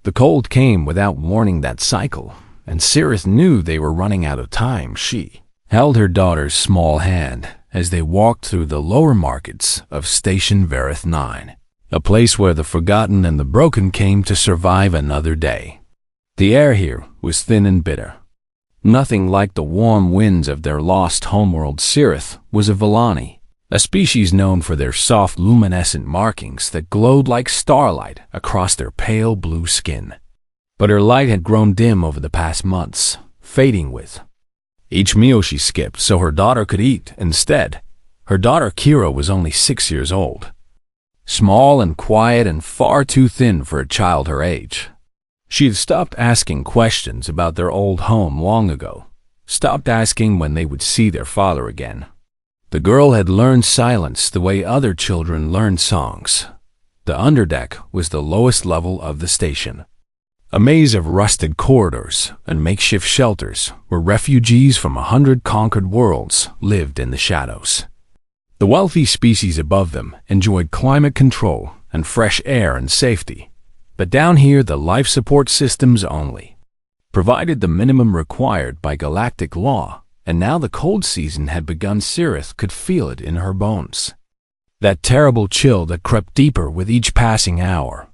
The cold came without warning that cycle, and Cirith knew they were running out of time. She held her daughter's small hand as they walked through the lower markets of Station Verith 9, a place where the forgotten and the broken came to survive another day. The air here was thin and bitter. Nothing like the warm winds of their lost homeworld. Cirith was a Villani, a species known for their soft luminescent markings that glowed like starlight across their pale blue skin. But her light had grown dim over the past months, fading with each meal she skipped so her daughter could eat instead. Her daughter Kira was only 6 years old, small and quiet and far too thin for a child her age. She had stopped asking questions about their old home long ago, stopped asking when they would see their father again. The girl had learned silence the way other children learned songs. The underdeck was the lowest level of the station. A maze of rusted corridors and makeshift shelters where refugees from 100 conquered worlds lived in the shadows. The wealthy species above them enjoyed climate control and fresh air and safety, but down here the life support systems only provided the minimum required by galactic law. And now the cold season had begun. Cirith could feel it in her bones. That terrible chill that crept deeper with each passing hour.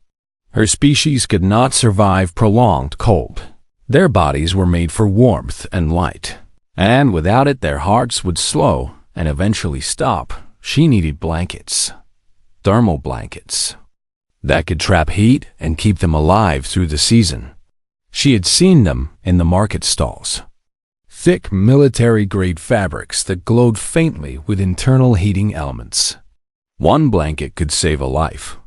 Her species could not survive prolonged cold. Their bodies were made for warmth and light, and without it their hearts would slow and eventually stop. She needed blankets, thermal blankets, that could trap heat and keep them alive through the season. She had seen them in the market stalls. Thick military-grade fabrics that glowed faintly with internal heating elements. One blanket could save a life.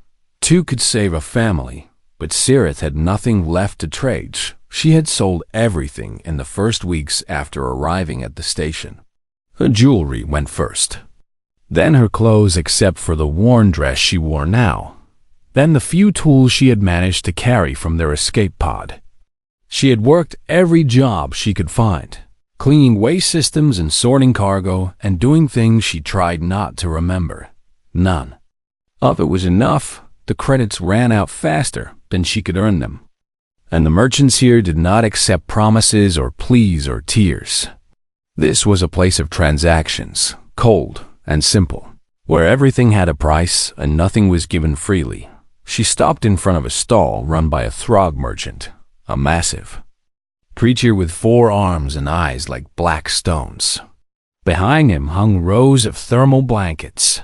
2 could save a family. But Cirith had nothing left to trade. She had sold everything in the first weeks after arriving at the station. Her jewelry went first. Then her clothes except for the worn dress she wore now. Then the few tools she had managed to carry from their escape pod. She had worked every job she could find, cleaning waste systems and sorting cargo and doing things she tried not to remember. None of it was enough. The credits ran out faster than she could earn them. And the merchants here did not accept promises or pleas or tears. This was a place of transactions, cold and simple, where everything had a price and nothing was given freely. She stopped in front of a stall run by a Throg merchant, a massive creature with 4 arms and eyes like black stones. Behind him hung rows of thermal blankets,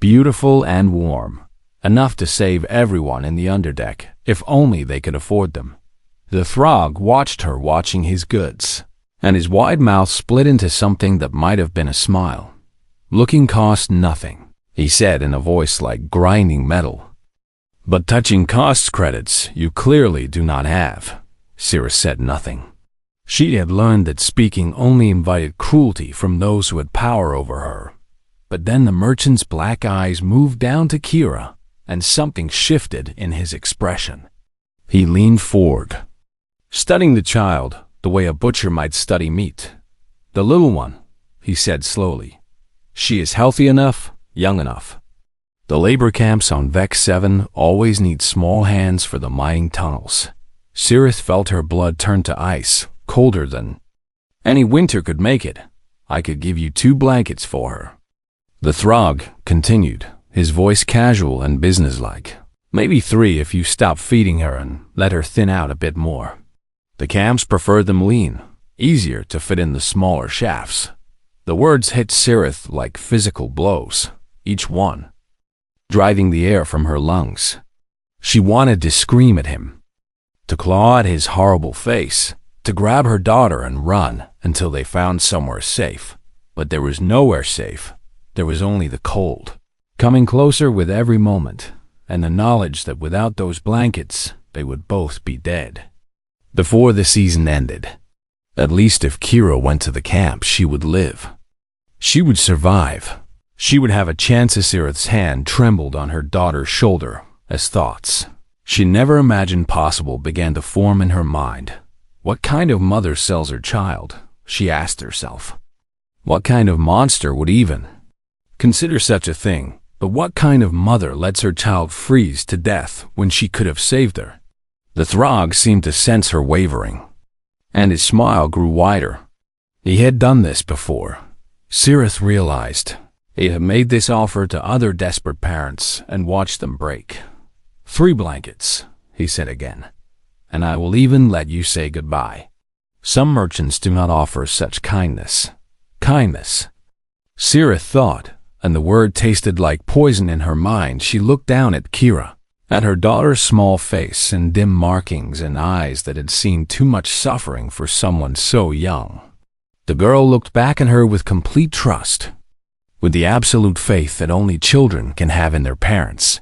beautiful and warm, enough to save everyone in the underdeck, if only they could afford them. The Throg watched her watching his goods, and his wide mouth split into something that might have been a smile. Looking costs nothing, he said in a voice like grinding metal. But touching costs credits you clearly do not have. Cirith said nothing. She had learned that speaking only invited cruelty from those who had power over her. But then the merchant's black eyes moved down to Kira, and something shifted in his expression. He leaned forward, studying the child the way a butcher might study meat. The little one, he said slowly. She is healthy enough, young enough. The labor camps on Vex 7 always need small hands for the mining tunnels. Cirith felt her blood turn to ice, colder than any winter could make it. I could give you 2 blankets for her. The Throg continued, his voice casual and businesslike. Maybe 3 if you stop feeding her and let her thin out a bit more. The camps preferred them lean, easier to fit in the smaller shafts. The words hit Cirith like physical blows, each one driving the air from her lungs. She wanted to scream at him, to claw at his horrible face, to grab her daughter and run until they found somewhere safe. But there was nowhere safe. There was only the cold, coming closer with every moment, and the knowledge that without those blankets, they would both be dead. Before the season ended, at least if Kira went to the camp, she would live. She would survive. She would have a chance. Cirith's hand trembled on her daughter's shoulder as thoughts she never imagined possible began to form in her mind. What kind of mother sells her child? She asked herself. What kind of monster would even consider such a thing? But what kind of mother lets her child freeze to death when she could have saved her? The Throg seemed to sense her wavering, and his smile grew wider. He had done this before. Cirith realized he had made this offer to other desperate parents and watched them break. 3 blankets, he said again, and I will even let you say goodbye. Some merchants do not offer such kindness. Kindness. Cirith thought, and the word tasted like poison in her mind. She looked down at Kira, at her daughter's small face and dim markings and eyes that had seen too much suffering for someone so young. The girl looked back at her with complete trust, with the absolute faith that only children can have in their parents.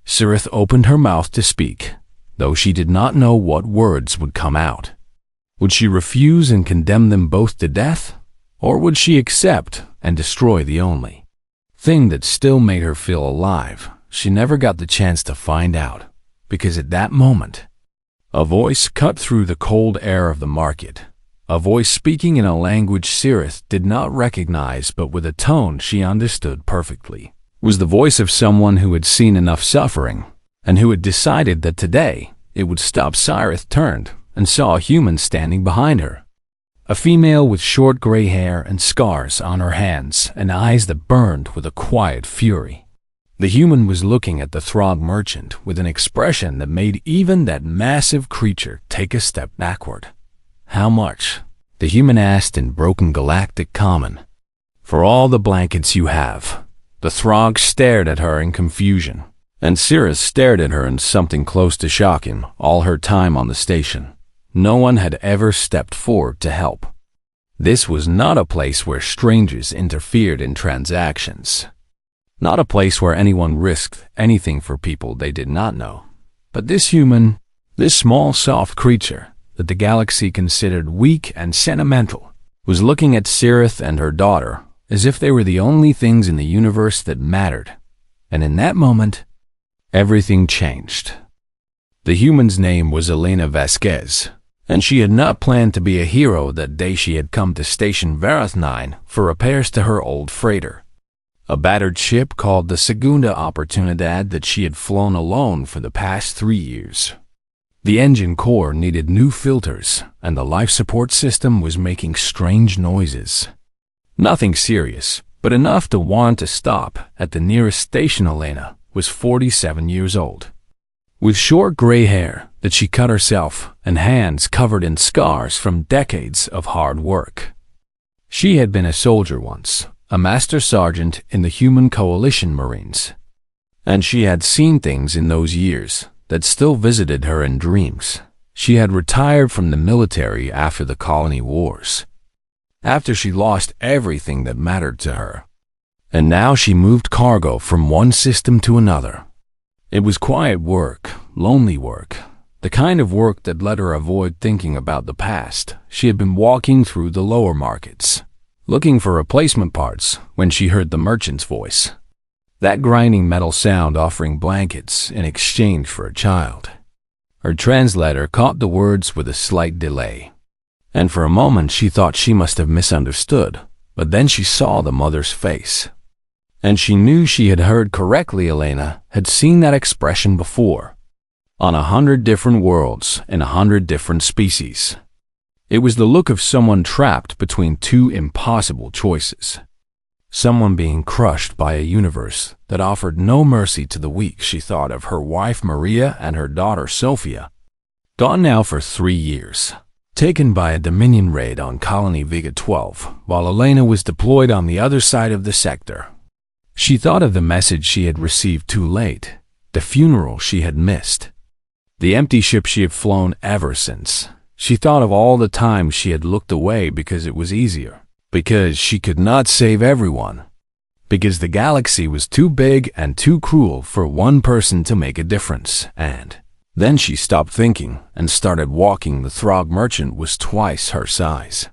Cirith opened her mouth to speak, though she did not know what words would come out. Would she refuse and condemn them both to death, or would she accept and destroy the only thing that still made her feel alive? She never got the chance to find out, because at that moment, a voice cut through the cold air of the market. A voice speaking in a language Cirith did not recognize, but with a tone she understood perfectly. It was the voice of someone who had seen enough suffering, and who had decided that today it would stop. Cirith turned and saw a human standing behind her. A female with short gray hair and scars on her hands and eyes that burned with a quiet fury. The human was looking at the Throg merchant with an expression that made even that massive creature take a step backward. How much? The human asked in broken Galactic common. For all the blankets you have. The Throg stared at her in confusion, and Cirith stared at her in something close to shocking. All her time on the station, no one had ever stepped forward to help. This was not a place where strangers interfered in transactions. Not a place where anyone risked anything for people they did not know. But this human, this small soft creature that the galaxy considered weak and sentimental, was looking at Cirith and her daughter as if they were the only things in the universe that mattered. And in that moment, everything changed. The human's name was Elena Vasquez, and she had not planned to be a hero that day. She had come to Station Vareth 9 for repairs to her old freighter, a battered ship called the Segunda Oportunidad that she had flown alone for the past 3 years. The engine core needed new filters, and the life support system was making strange noises. Nothing serious, but enough to want to stop at the nearest station. Elena was 47 years old, with short gray hair that she cut herself and hands covered in scars from decades of hard work. She had been a soldier once, a master sergeant in the Human Coalition Marines, and she had seen things in those years that still visited her in dreams. She had retired from the military after the colony wars, after she lost everything that mattered to her. And now she moved cargo from one system to another. It was quiet work, lonely work, the kind of work that let her avoid thinking about the past. She had been walking through the lower markets, looking for replacement parts, when she heard the merchant's voice. That grinding metal sound offering blankets in exchange for a child. Her translator caught the words with a slight delay, and for a moment she thought she must have misunderstood, but then she saw the mother's face, and she knew she had heard correctly. Elena had seen that expression before, on 100 different worlds in 100 different species. It was the look of someone trapped between 2 impossible choices. Someone being crushed by a universe that offered no mercy to the weak. She thought of her wife Maria and her daughter Sophia, gone now for 3 years, taken by a Dominion raid on Colony Vega 12, while Elena was deployed on the other side of the sector. She thought of the message she had received too late, the funeral she had missed, the empty ship she had flown ever since. She thought of all the times she had looked away because it was easier, because she could not save everyone, because the galaxy was too big and too cruel for one person to make a difference. And then she stopped thinking and started walking. The Throg merchant was twice her size,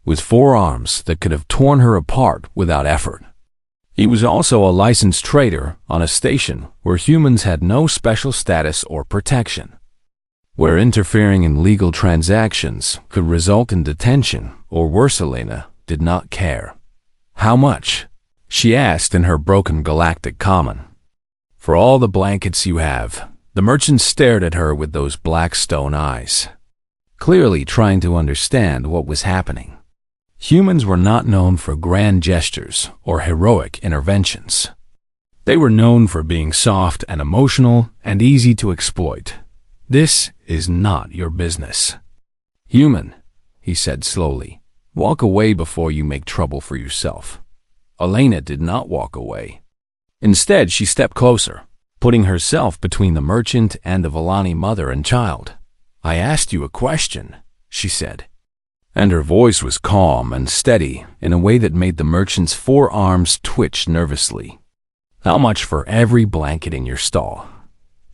with 4 arms that could have torn her apart without effort. He was also a licensed trader on a station where humans had no special status or protection, where interfering in legal transactions could result in detention or worse. Elena did not care. How much? She asked in her broken Galactic common. For all the blankets you have. The merchant stared at her with those black stone eyes, clearly trying to understand what was happening. Humans were not known for grand gestures or heroic interventions. They were known for being soft and emotional and easy to exploit. This is not your business. Human, he said slowly, walk away before you make trouble for yourself. Elena did not walk away. Instead, she stepped closer, putting herself between the merchant and the Villani mother and child. I asked you a question, she said. And her voice was calm and steady in a way that made the merchant's forearms twitch nervously. How much for every blanket in your stall?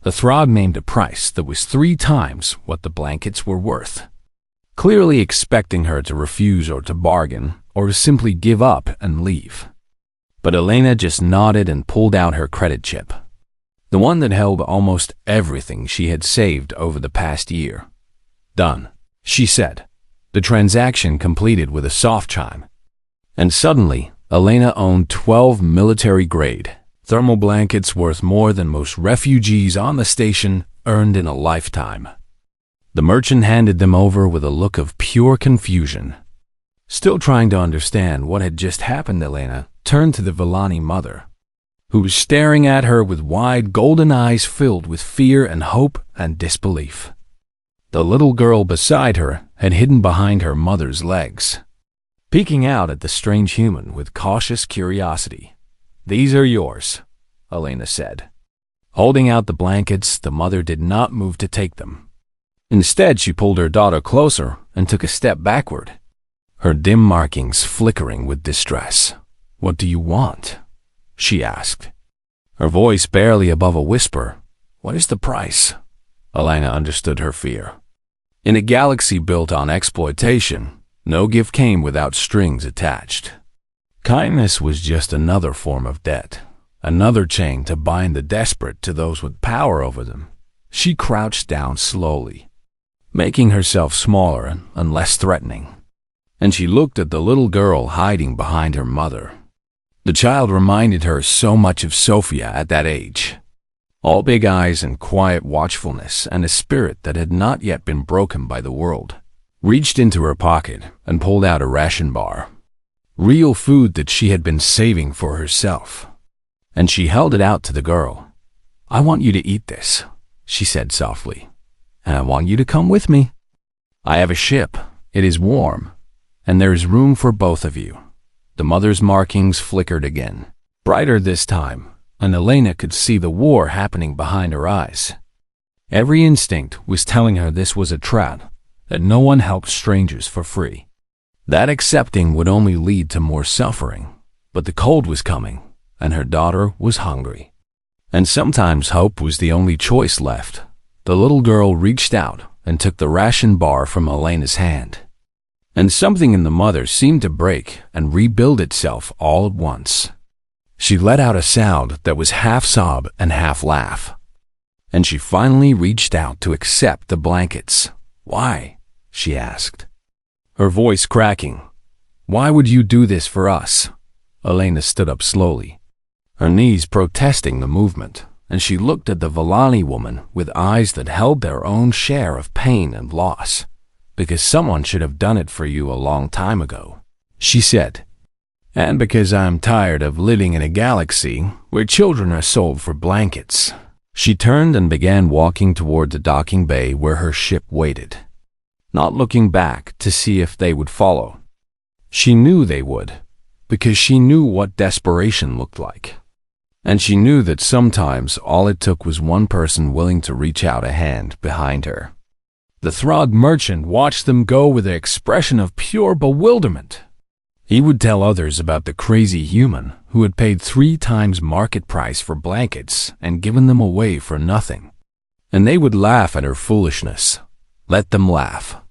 The Throg named a price that was 3 times what the blankets were worth, clearly expecting her to refuse or to bargain or to simply give up and leave. But Elena just nodded and pulled out her credit chip, the one that held almost everything she had saved over the past year. Done, she said. The transaction completed with a soft chime. And suddenly, Elena owned 12 military-grade thermal blankets worth more than most refugees on the station earned in a lifetime. The merchant handed them over with a look of pure confusion. Still trying to understand what had just happened, Elena turned to the Villani mother, who was staring at her with wide golden eyes filled with fear and hope and disbelief. The little girl beside her had hidden behind her mother's legs, peeking out at the strange human with cautious curiosity. These are yours, Elena said. Holding out the blankets, the mother did not move to take them. Instead, she pulled her daughter closer and took a step backward, her dim markings flickering with distress. What do you want? She asked, her voice barely above a whisper. What is the price? Elena understood her fear. In a galaxy built on exploitation, no gift came without strings attached. Kindness was just another form of debt, another chain to bind the desperate to those with power over them. She crouched down slowly, making herself smaller and less threatening, and she looked at the little girl hiding behind her mother. The child reminded her so much of Sophia at that age, all big eyes and quiet watchfulness and a spirit that had not yet been broken by the world. Reached into her pocket and pulled out a ration bar, real food that she had been saving for herself, and she held it out to the girl. I want you to eat this, she said softly, and I want you to come with me. I have a ship. It is warm, and there is room for both of you. The mother's markings flickered again, brighter this time, and Elena could see the war happening behind her eyes. Every instinct was telling her this was a trap, that no one helped strangers for free, that accepting would only lead to more suffering. But the cold was coming, and her daughter was hungry. And sometimes hope was the only choice left. The little girl reached out and took the ration bar from Elena's hand. And something in the mother seemed to break and rebuild itself all at once. She let out a sound that was half sob and half laugh. And she finally reached out to accept the blankets. Why? She asked, her voice cracking. Why would you do this for us? Elena stood up slowly, her knees protesting the movement, and she looked at the Villani woman with eyes that held their own share of pain and loss. Because someone should have done it for you a long time ago, she said. And because I'm tired of living in a galaxy where children are sold for blankets. She turned and began walking toward the docking bay where her ship waited, not looking back to see if they would follow. She knew they would, because she knew what desperation looked like. And she knew that sometimes all it took was one person willing to reach out a hand behind her. The Throg merchant watched them go with an expression of pure bewilderment. He would tell others about the crazy human who had paid 3 times market price for blankets and given them away for nothing. And they would laugh at her foolishness. Let them laugh.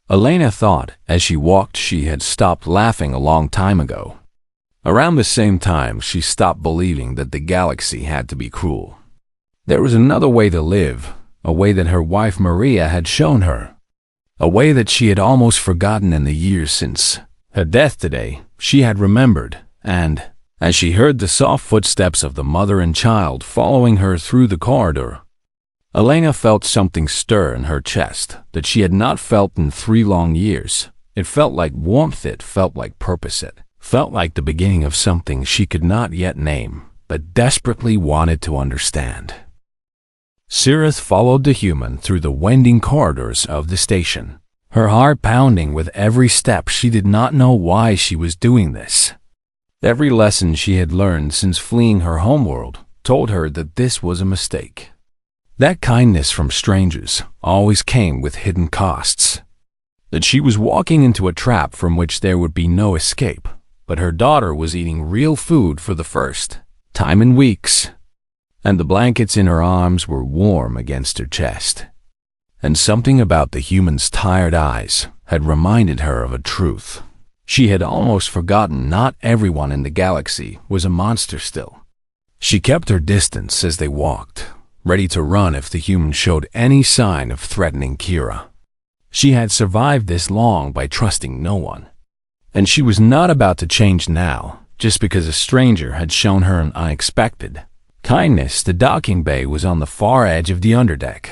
Elena thought as she walked she had stopped laughing a long time ago. Around the same time, she stopped believing that the galaxy had to be cruel. There was another way to live, a way that her wife Maria had shown her, a way that she had almost forgotten in the years since her death today. She had remembered, and as she heard the soft footsteps of the mother and child following her through the corridor, Elena felt something stir in her chest that she had not felt in 3 long years. It felt like warmth, it felt like purpose, it felt like the beginning of something she could not yet name, but desperately wanted to understand. Sirith followed the human through the winding corridors of the station, her heart pounding with every step. She did not know why she was doing this. Every lesson she had learned since fleeing her homeworld told her that this was a mistake. That kindness from strangers always came with hidden costs. That she was walking into a trap from which there would be no escape, but her daughter was eating real food for the first time in weeks, and the blankets in her arms were warm against her chest. And something about the human's tired eyes had reminded her of a truth. She had almost forgotten not everyone in the galaxy was a monster still. She kept her distance as they walked, ready to run if the human showed any sign of threatening Kira. She had survived this long by trusting no one, and she was not about to change now just because a stranger had shown her an unexpected kindness. The docking bay was on the far edge of the underdeck,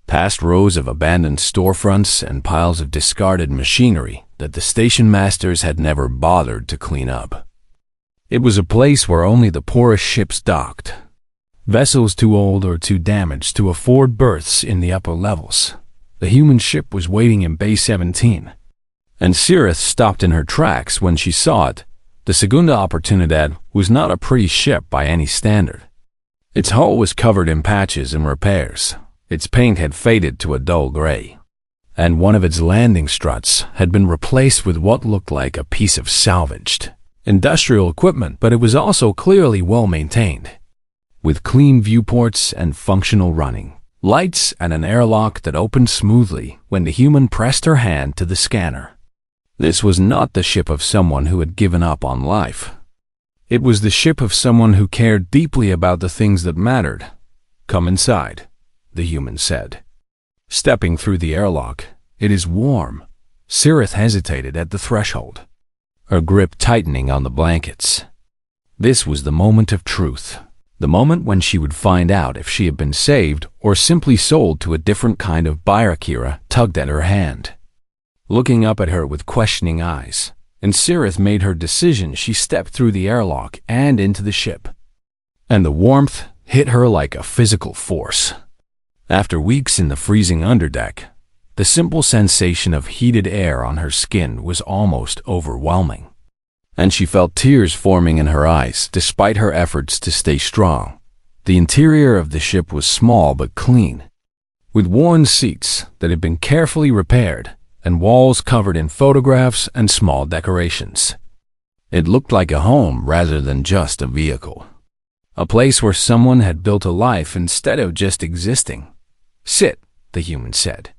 past rows of abandoned storefronts and piles of discarded machinery that the station masters had never bothered to clean up. It was a place where only the poorest ships docked, vessels too old or too damaged to afford berths in the upper levels. The human ship was waiting in Bay 17, and Sirith stopped in her tracks when she saw it. The Segunda Oportunidad was not a pretty ship by any standard. Its hull was covered in patches and repairs. Its paint had faded to a dull gray, and one of its landing struts had been replaced with what looked like a piece of salvaged industrial equipment, but it was also clearly well maintained, with clean viewports and functional running lights and an airlock that opened smoothly when the human pressed her hand to the scanner. This was not the ship of someone who had given up on life. It was the ship of someone who cared deeply about the things that mattered. "Come inside," the human said. Stepping through the airlock, "It is warm." Sirith hesitated at the threshold, her grip tightening on the blankets. This was the moment of truth. The moment when she would find out if she had been saved or simply sold to a different kind of buyer. Kira tugged at her hand, looking up at her with questioning eyes, and Sirith made her decision. She stepped through the airlock and into the ship, and the warmth hit her like a physical force. After weeks in the freezing underdeck, the simple sensation of heated air on her skin was almost overwhelming, and she felt tears forming in her eyes despite her efforts to stay strong. The interior of the ship was small but clean, with worn seats that had been carefully repaired and walls covered in photographs and small decorations. It looked like a home rather than just a vehicle, a place where someone had built a life instead of just existing. "Sit," the human said,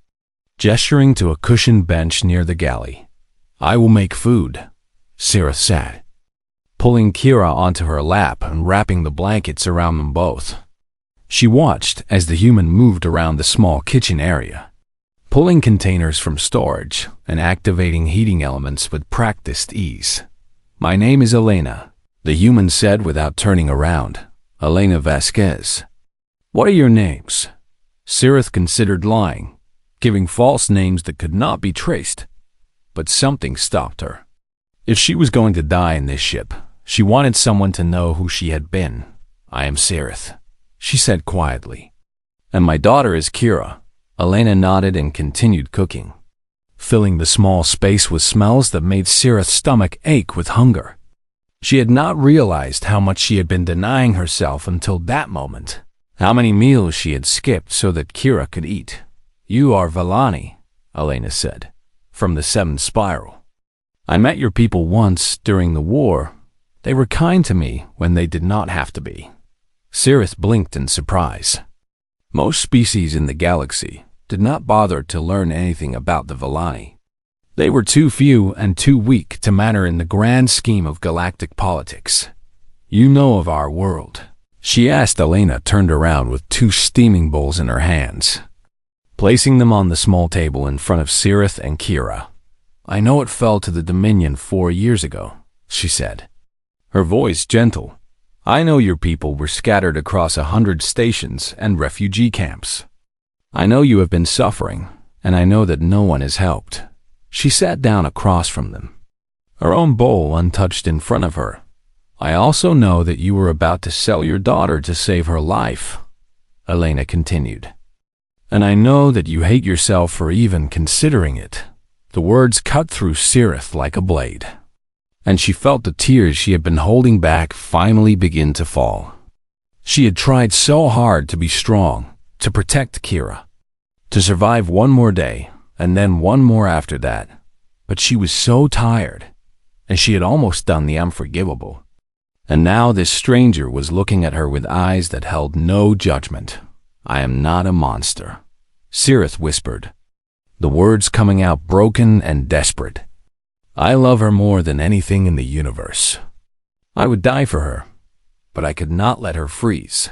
gesturing to a cushioned bench near the galley. "I will make food." Sirith sat, pulling Kira onto her lap and wrapping the blankets around them both. She watched as the human moved around the small kitchen area, pulling containers from storage and activating heating elements with practiced ease. "My name is Elena," the human said without turning around. "Elena Vasquez." "What are your names?" Sirith considered lying, giving false names that could not be traced, but something stopped her. If she was going to die in this ship, she wanted someone to know who she had been. "I am Sirith," she said quietly. "And my daughter is Kira." Elena nodded and continued cooking, filling the small space with smells that made Sirith's stomach ache with hunger. She had not realized how much she had been denying herself until that moment, how many meals she had skipped so that Kira could eat. "You are Vallani," Elena said, "from the 7th Spiral. I met your people once during the war. They were kind to me when they did not have to be." Sirith blinked in surprise. Most species in the galaxy did not bother to learn anything about the Vallani. They were too few and too weak to matter in the grand scheme of galactic politics. "You know of our world?" she asked. Elena turned around with 2 steaming bowls in her hands, placing them on the small table in front of Sirith and Kira. "I know it fell to the Dominion 4 years ago," she said, her voice gentle. I know your people were scattered across 100 stations and refugee camps. I know you have been suffering, and I know that no one has helped." She sat down across from them, her own bowl untouched in front of her. "I also know that you were about to sell your daughter to save her life," Elena continued. "And I know that you hate yourself for even considering it." The words cut through Sirith like a blade, and she felt the tears she had been holding back finally begin to fall. She had tried so hard to be strong, to protect Kira, to survive one more day, and then one more after that. But she was so tired, and she had almost done the unforgivable. And now this stranger was looking at her with eyes that held no judgment. "I am not a monster," Sirith whispered, the words coming out broken and desperate. "I love her more than anything in the universe. I would die for her, but I could not let her freeze.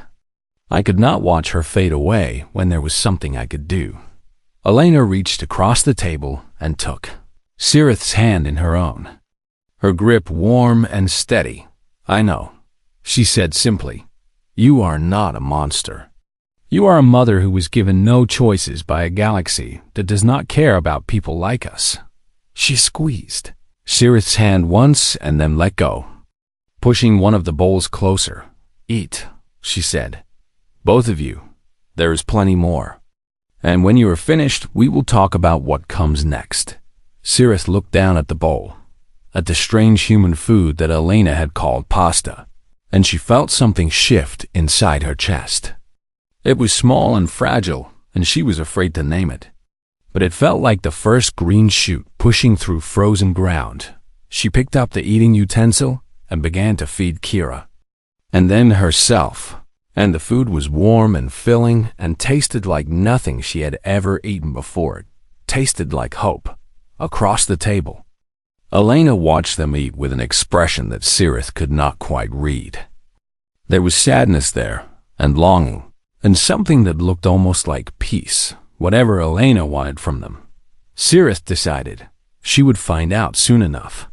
I could not watch her fade away when there was something I could do." Elena reached across the table and took Sirith's hand in her own, her grip warm and steady. "I know," she said simply. "You are not a monster. You are a mother who was given no choices by a galaxy that does not care about people like us." She squeezed Sirith's hand once and then let go, pushing one of the bowls closer. "Eat," she said. "Both of you. There is plenty more. And when you are finished, we will talk about what comes next." Sirith looked down at the bowl, at the strange human food that Elena had called pasta, and she felt something shift inside her chest. It was small and fragile, and she was afraid to name it. But it felt like the first green shoot pushing through frozen ground. She picked up the eating utensil and began to feed Kira, and then herself. And the food was warm and filling and tasted like nothing she had ever eaten before. It tasted like hope. Across the table, Elena watched them eat with an expression that Sirith could not quite read. There was sadness there, and longing, and something that looked almost like peace, whatever Elena wanted from them. Sirith decided she would find out soon enough.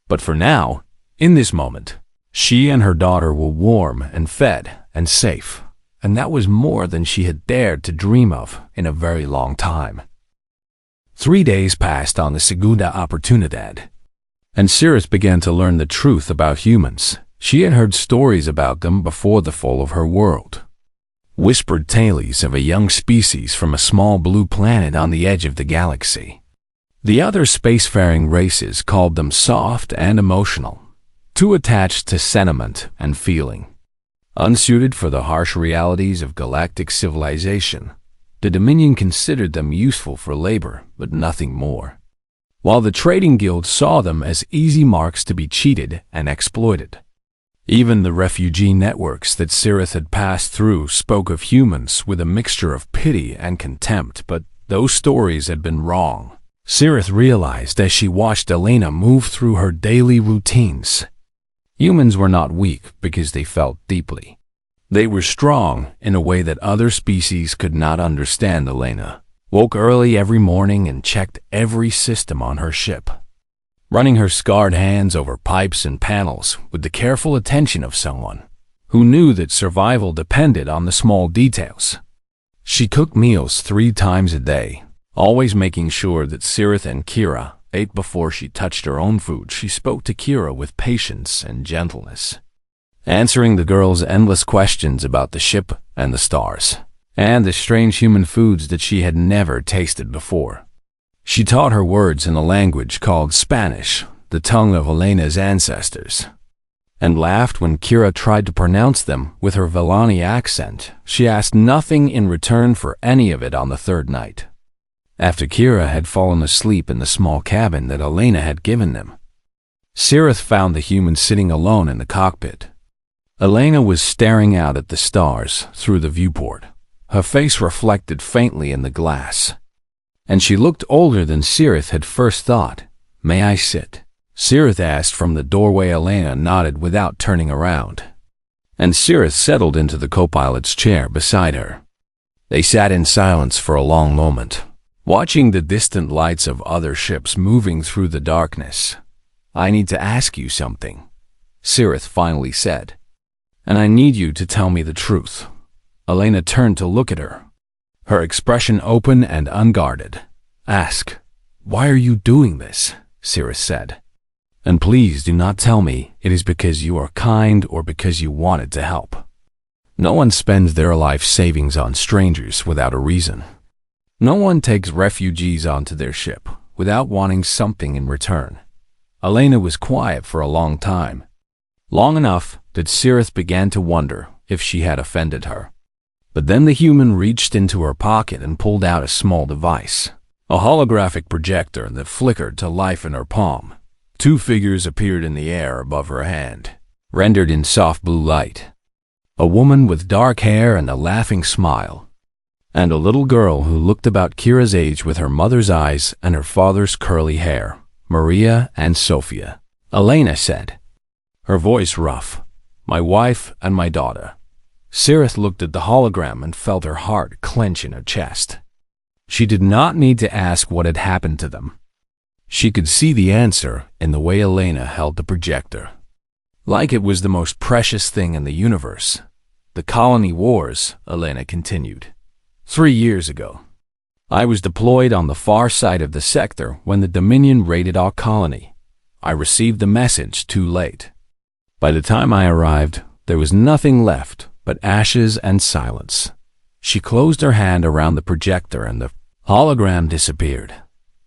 But for now, in this moment, she and her daughter were warm and fed and safe, and that was more than she had dared to dream of in a very long time. 3 days passed on the Segunda Oportunidad, and Sirith began to learn the truth about humans. She had heard stories about them before the fall of her world. Whispered tales of a young species from a small blue planet on the edge of the galaxy. The other spacefaring races called them soft and emotional, too attached to sentiment and feeling. Unsuited for the harsh realities of galactic civilization, the Dominion considered them useful for labor, but nothing more. While the trading guild saw them as easy marks to be cheated and exploited. Even the refugee networks that Sirith had passed through spoke of humans with a mixture of pity and contempt, but those stories had been wrong. Sirith realized as she watched Elena move through her daily routines. Humans were not weak because they felt deeply. They were strong in a way that other species could not understand. Elena woke early every morning and checked every system on her ship, running her scarred hands over pipes and panels with the careful attention of someone who knew that survival depended on the small details. She cooked meals 3 times a day, always making sure that Sirith and Kira ate before she touched her own food. She spoke to Kira with patience and gentleness, answering the girl's endless questions about the ship and the stars, and the strange human foods that she had never tasted before. She taught her words in a language called Spanish, the tongue of Elena's ancestors, and laughed when Kira tried to pronounce them with her Villani accent. She asked nothing in return for any of it on the 3rd night, after Kira had fallen asleep in the small cabin that Elena had given them. Sirith found the human sitting alone in the cockpit. Elena was staring out at the stars through the viewport, her face reflected faintly in the glass, and she looked older than Sirith had first thought. "May I sit?" Sirith asked from the doorway. Elena nodded without turning around, and Sirith settled into the co-pilot's chair beside her. They sat in silence for a long moment, watching the distant lights of other ships moving through the darkness. "I need to ask you something," Sirith finally said. And I need you to tell me the truth." Elena turned to look at her, her expression open and unguarded. "Ask, why are you doing this?" Cirrus said. "And please do not tell me it is because you are kind or because you wanted to help. No one spends their life savings on strangers without a reason. No one takes refugees onto their ship without wanting something in return." Elena was quiet for a long time. Long enough that Cirrus began to wonder if she had offended her. But then the human reached into her pocket and pulled out a small device, a holographic projector that flickered to life in her palm. Two figures appeared in the air above her hand, rendered in soft blue light. A woman with dark hair and a laughing smile, and a little girl who looked about Kira's age with her mother's eyes and her father's curly hair. "Maria and Sophia," Elena said, her voice rough. "My wife and my daughter." Cirrus looked at the hologram and felt her heart clench in her chest. She did not need to ask what had happened to them. She could see the answer in the way Elena held the projector, like it was the most precious thing in the universe. "The colony wars," Elena continued. 3 years ago, I was deployed on the far side of the sector when the Dominion raided our colony. I received the message too late. By the time I arrived, there was nothing left but ashes and silence." She closed her hand around the projector and the hologram disappeared.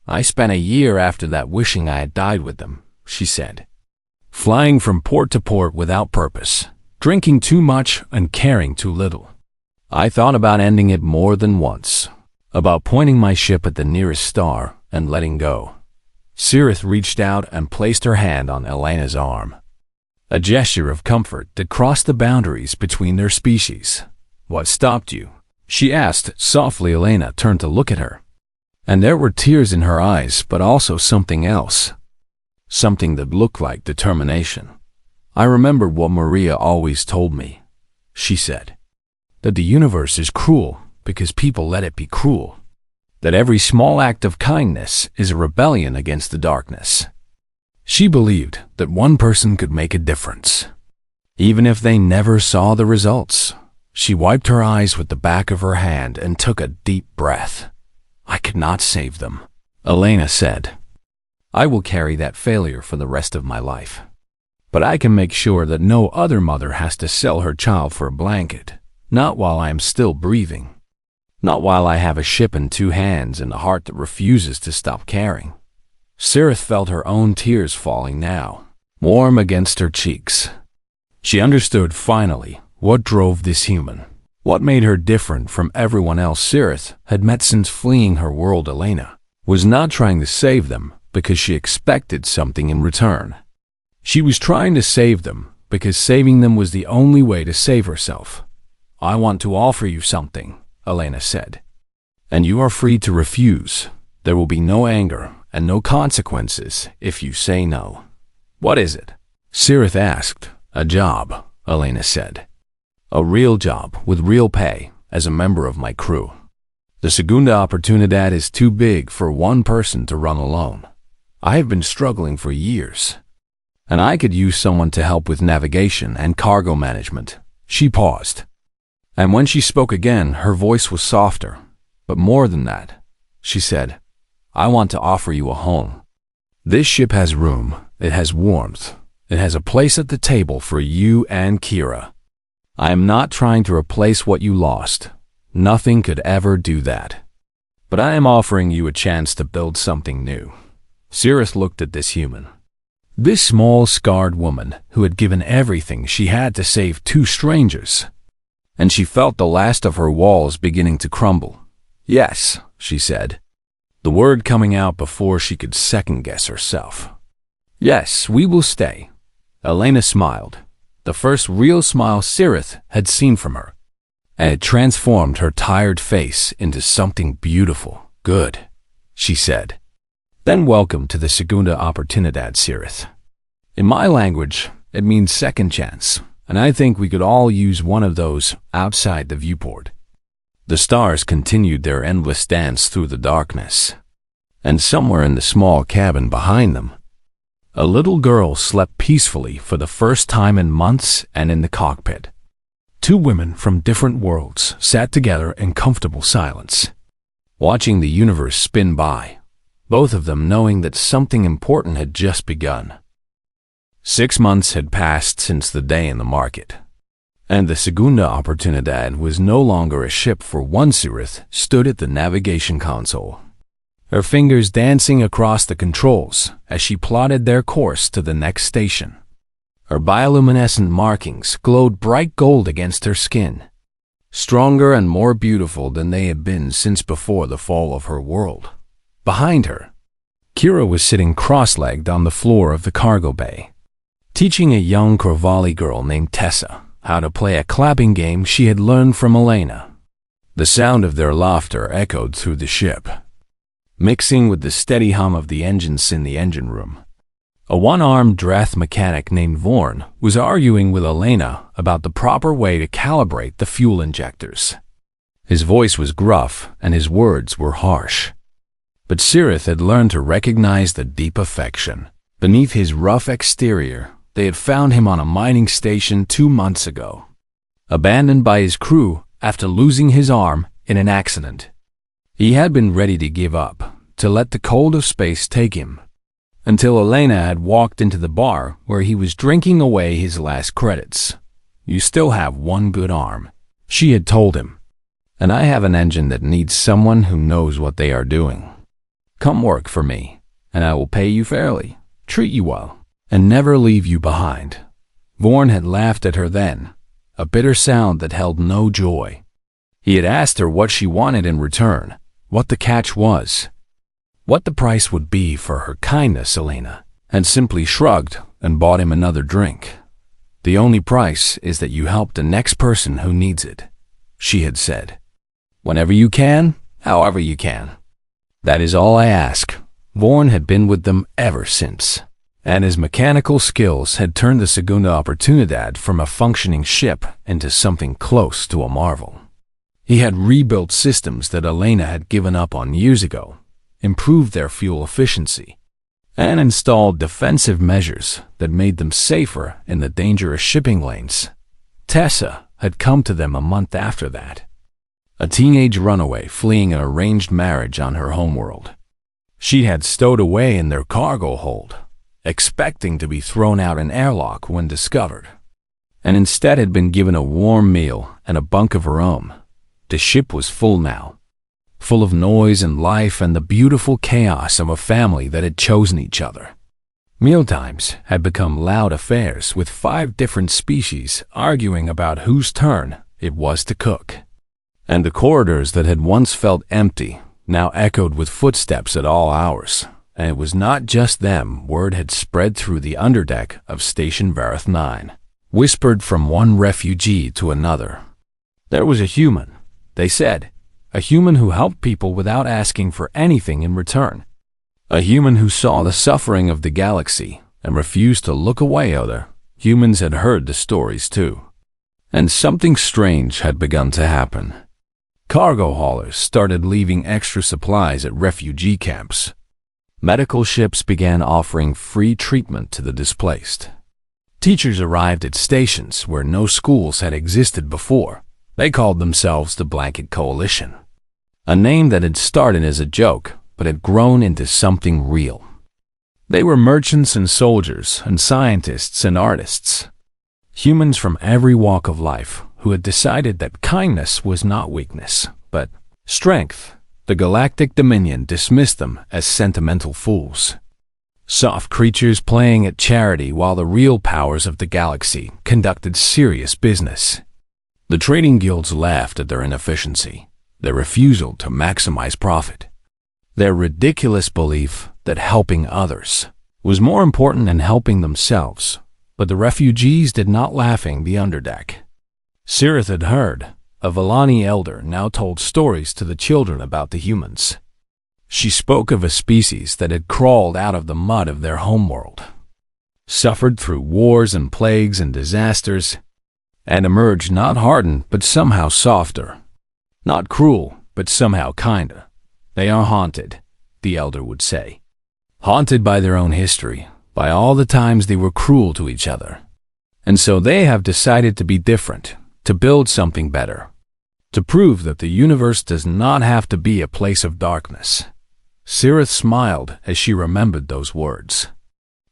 "I spent a year after that wishing I had died with them," she said. "Flying from port to port without purpose, drinking too much and caring too little. I thought about ending it more than once, about pointing my ship at the nearest star and letting go." Cirrus reached out and placed her hand on Elena's arm, a gesture of comfort that crossed the boundaries between their species. "What stopped you?" she asked softly. Elena turned to look at her, and there were tears in her eyes, but also something else, something that looked like determination. "I remember what Maria always told me," she said, "that the universe is cruel because people let it be cruel, that every small act of kindness is a rebellion against the darkness." She believed that one person could make a difference, even if they never saw the results. She wiped her eyes with the back of her hand and took a deep breath. "I could not save them," Elena said. "I will carry that failure for the rest of my life. But I can make sure that no other mother has to sell her child for a blanket, not while I am still breathing, not while I have a ship in 2 hands and a heart that refuses to stop caring." Cirrus felt her own tears falling now, warm against her cheeks. She understood finally what drove this human, what made her different from everyone else Cirrus had met since fleeing her world. Elena was not trying to save them because she expected something in return. She was trying to save them because saving them was the only way to save herself. "I want to offer you something," Elena said, "and you are free to refuse. There will be no anger and no consequences if you say no." "What is it?" Cirrus asked. "A job," Elena said. "A real job with real pay as a member of my crew. The Segunda Oportunidad is too big for one person to run alone. I have been struggling for years, and I could use someone to help with navigation and cargo management." She paused, and when she spoke again, her voice was softer. "But more than that," she said, "I want to offer you a home. This ship has room, it has warmth, it has a place at the table for you and Kira. I am not trying to replace what you lost. Nothing could ever do that. But I am offering you a chance to build something new." Cirrus looked at this human, this small, scarred woman who had given everything she had to save 2 strangers, and she felt the last of her walls beginning to crumble. "Yes," she said, the word coming out before she could second-guess herself. "Yes, we will stay." Elena smiled, the first real smile Cirrus had seen from her, and it transformed her tired face into something beautiful. "Good," she said. "Then welcome to the Segunda Oportunidad, Cirrus. In my language, it means second chance, and I think we could all use one of those outside the viewport." The stars continued their endless dance through the darkness, and somewhere in the small cabin behind them, A little girl slept peacefully for the first time in months, and in the cockpit, two women from different worlds sat together in comfortable silence, watching the universe spin by, both of them knowing that something important had just begun. 6 months had passed since the day in the market, and the Segunda Oportunidad was no longer a ship, for one Sirith stood at the navigation console, her fingers dancing across the controls as she plotted their course to the next station. Her bioluminescent markings glowed bright gold against her skin, stronger and more beautiful than they had been since before the fall of her world. Behind her, Kira was sitting cross-legged on the floor of the cargo bay, teaching a young Corvalli girl named Tessa how to play a clapping game she had learned from Elena. The sound of their laughter echoed through the ship, mixing with the steady hum of the engines in the engine room. A one-armed Drath mechanic named Vorn was arguing with Elena about the proper way to calibrate the fuel injectors. His voice was gruff and his words were harsh. But Sirith had learned to recognize the deep affection beneath his rough exterior. They had found him on a mining station 2 months ago, abandoned by his crew after losing his arm in an accident. He had been ready to give up, to let the cold of space take him, until Elena had walked into the bar where he was drinking away his last credits. "You still have one good arm," she had told him, "and I have an engine that needs someone who knows what they are doing. Come work for me, and I will pay you fairly, treat you well, and never leave you behind." Vorn had laughed at her then, a bitter sound that held no joy. He had asked her what she wanted in return, what the catch was, what the price would be for her kindness. Elena had simply shrugged and bought him another drink. "The only price is that you help the next person who needs it," she had said. "Whenever you can, however you can. That is all I ask." Vorn had been with them ever since, and his mechanical skills had turned the Segunda Oportunidad from a functioning ship into something close to a marvel. He had rebuilt systems that Elena had given up on years ago, improved their fuel efficiency, and installed defensive measures that made them safer in the dangerous shipping lanes. Tessa had come to them a month after that, a teenage runaway fleeing an arranged marriage on her homeworld. She had stowed away in their cargo hold, expecting to be thrown out an airlock when discovered, and instead had been given a warm meal and a bunk of her own. The ship was full now, full of noise and life and the beautiful chaos of a family that had chosen each other. Mealtimes had become loud affairs, with 5 different species arguing about whose turn it was to cook. And the corridors that had once felt empty now echoed with footsteps at all hours. And it was not just them. Word had spread through the underdeck of Station Vareth 9, whispered from one refugee to another. There was a human, they said, a human who helped people without asking for anything in return. A human who saw the suffering of the galaxy and refused to look away. Other humans had heard the stories too. And something strange had begun to happen. Cargo haulers started leaving extra supplies at refugee camps. Medical ships began offering free treatment to the displaced. Teachers arrived at stations where no schools had existed before. They called themselves the Blanket Coalition, a name that had started as a joke but had grown into something real. They were merchants and soldiers and scientists and artists, humans from every walk of life who had decided that kindness was not weakness, but strength. The Galactic Dominion dismissed them as sentimental fools, soft creatures playing at charity, while the real powers of the galaxy conducted serious business. The trading guilds laughed at their inefficiency, their refusal to maximize profit, their ridiculous belief that helping others was more important than helping themselves. But the refugees did not laughing the underdeck. Sirith had heard. A Vellani elder now told stories to the children about the humans. She spoke of a species that had crawled out of the mud of their homeworld, suffered through wars and plagues and disasters, and emerged not hardened but somehow softer, not cruel but somehow kinder. They are haunted, the elder would say, haunted by their own history, by all the times they were cruel to each other. And so they have decided to be different, to build something better, to prove that the universe does not have to be a place of darkness. Cirith smiled as she remembered those words.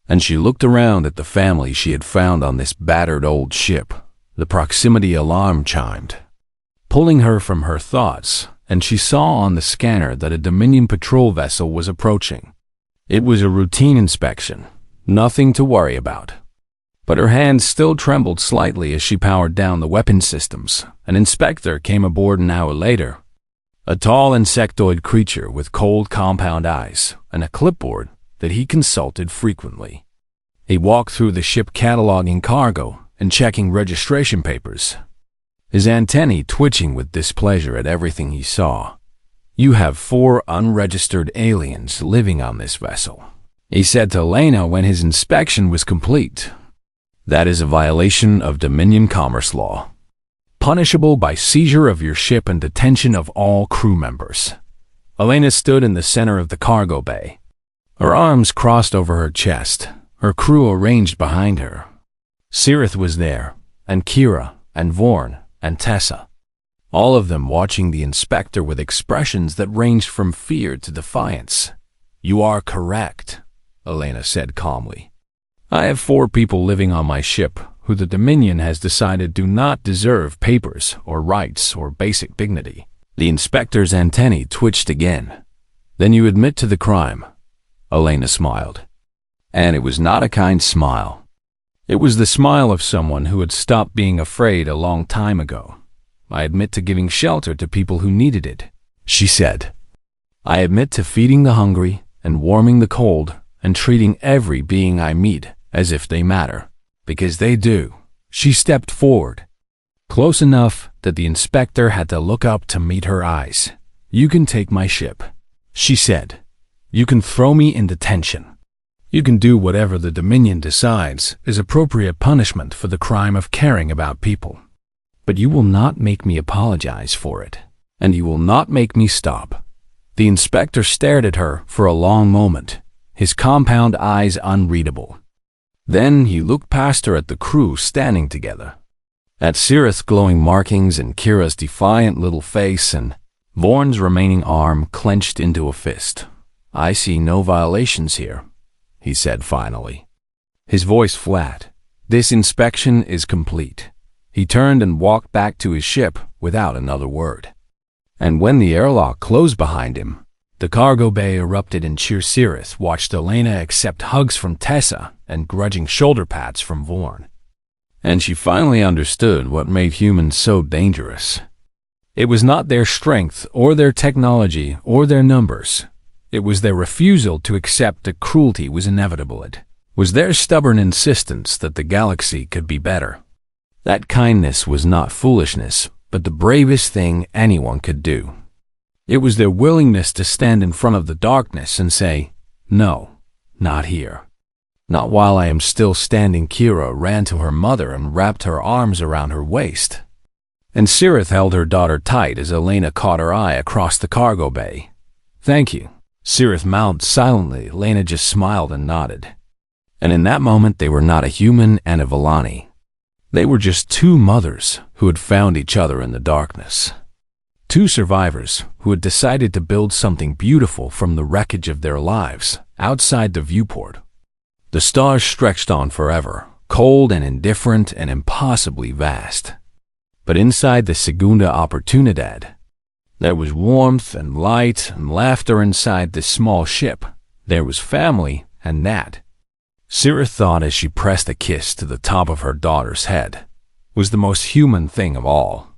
And she looked around at the family she had found on this battered old ship. The proximity alarm chimed, pulling her from her thoughts, and she saw on the scanner that a Dominion patrol vessel was approaching. It was a routine inspection, nothing to worry about. But her hands still trembled slightly as she powered down the weapon systems. An inspector came aboard an hour later. A tall insectoid creature with cold compound eyes and a clipboard that he consulted frequently. He walked through the ship cataloging cargo and checking registration papers, his antennae twitching with displeasure at everything he saw. "You have 4 unregistered aliens living on this vessel," he said to Elena when his inspection was complete. "That is a violation of Dominion commerce law, punishable by seizure of your ship and detention of all crew members." Elena stood in the center of the cargo bay, her arms crossed over her chest, her crew arranged behind her. Cirith was there, and Kira, and Vorn, and Tessa, all of them watching the inspector with expressions that ranged from fear to defiance. "You are correct," Elena said calmly. "I have 4 people living on my ship who the Dominion has decided do not deserve papers or rights or basic dignity." The inspector's antennae twitched again. "Then you admit to the crime," Elena smiled. And it was not a kind smile. It was the smile of someone who had stopped being afraid a long time ago. "I admit to giving shelter to people who needed it," she said. "I admit to feeding the hungry and warming the cold and treating every being I meet as if they matter, because they do." She stepped forward, close enough that the inspector had to look up to meet her eyes. "You can take my ship," she said. "You can throw me in detention. You can do whatever the Dominion decides is appropriate punishment for the crime of caring about people. But you will not make me apologize for it, and you will not make me stop." The inspector stared at her for a long moment, his compound eyes unreadable. Then he looked past her at the crew standing together, at Cirith's glowing markings and Kira's defiant little face and Vorn's remaining arm clenched into a fist. "I see no violations here," he said finally, his voice flat. "This inspection is complete." He turned and walked back to his ship without another word. And when the airlock closed behind him, the cargo bay erupted in cheer. Cirith watched Elena accept hugs from Tessa and grudging shoulder pats from Vorn. And she finally understood what made humans so dangerous. It was not their strength or their technology or their numbers. It was their refusal to accept that cruelty was inevitable. It was their stubborn insistence that the galaxy could be better. That kindness was not foolishness, but the bravest thing anyone could do. It was their willingness to stand in front of the darkness and say, "No, not here. Not while I am still standing." Kira ran to her mother and wrapped her arms around her waist. And Cirith held her daughter tight as Elena caught her eye across the cargo bay. "Thank you," Cirith mouthed silently. Elena just smiled and nodded. And in that moment they were not a human and a Villani. They were just 2 mothers who had found each other in the darkness. 2 survivors who had decided to build something beautiful from the wreckage of their lives outside the viewport. The stars stretched on forever, cold and indifferent and impossibly vast. But inside the Segunda Oportunidad, there was warmth and light and laughter. Inside this small ship, there was family, and that, Cirith thought as she pressed a kiss to the top of her daughter's head, was the most human thing of all.